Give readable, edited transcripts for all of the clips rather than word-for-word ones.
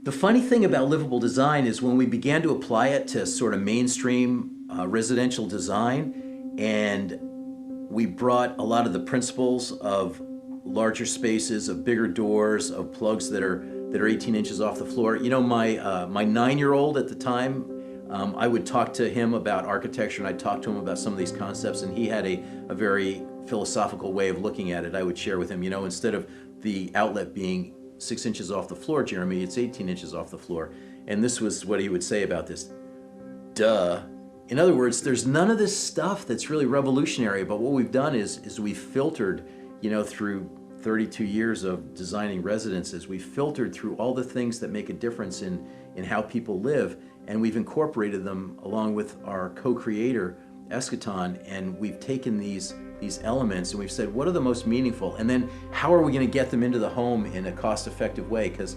The funny thing about livable design is when we began to apply it to sort of mainstream residential design, and we brought a lot of the principles of larger spaces, of bigger doors, of plugs that are 18 inches off the floor. You know, my 9-year-old at the time, I would talk to him about architecture, and I'd talk to him about some of these concepts, and he had a very philosophical way of looking at it. I would share with him, you know, instead of the outlet being 6 inches off the floor, Jeremy, it's 18 inches off the floor. And this was what he would say about this. Duh. In other words, there's none of this stuff that's really revolutionary, but what we've done is we've filtered, you know, through 32 years of designing residences, we've filtered through all the things that make a difference in how people live, and we've incorporated them along with our co-creator, Eskaton, and we've taken these elements and we've said, what are the most meaningful? And then how are we going to get them into the home in a cost-effective way? Because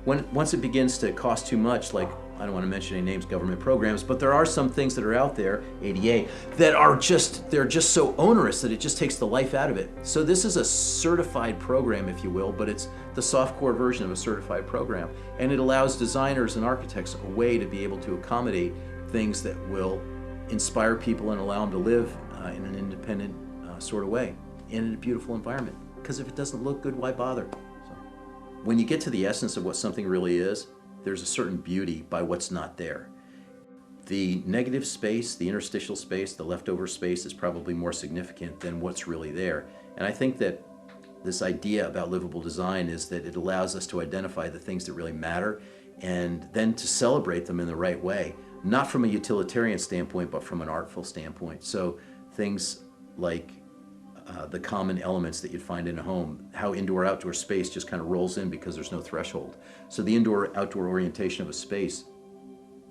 once it begins to cost too much, like, I don't want to mention any names, government programs, but there are some things that are out there, ADA, that are they're just so onerous that it just takes the life out of it. So this is a certified program, if you will, but it's the softcore version of a certified program. And it allows designers and architects a way to be able to accommodate things that will inspire people and allow them to live in an independent sort of way in a beautiful environment. Because if it doesn't look good, why bother? So, when you get to the essence of what something really is, there's a certain beauty by what's not there. The negative space, the interstitial space, the leftover space is probably more significant than what's really there. And I think that this idea about livable design is that it allows us to identify the things that really matter and then to celebrate them in the right way, not from a utilitarian standpoint, but from an artful standpoint. So things like the common elements that you'd find in a home, how indoor-outdoor space just kind of rolls in because there's no threshold. So the indoor-outdoor orientation of a space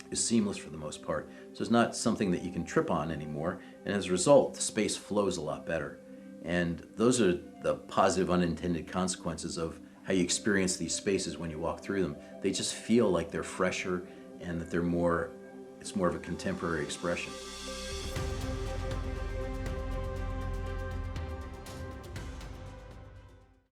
is seamless for the most part. So it's not something that you can trip on anymore, and as a result, the space flows a lot better. And those are the positive unintended consequences of how you experience these spaces when you walk through them. They just feel like they're fresher and that it's more of a contemporary expression.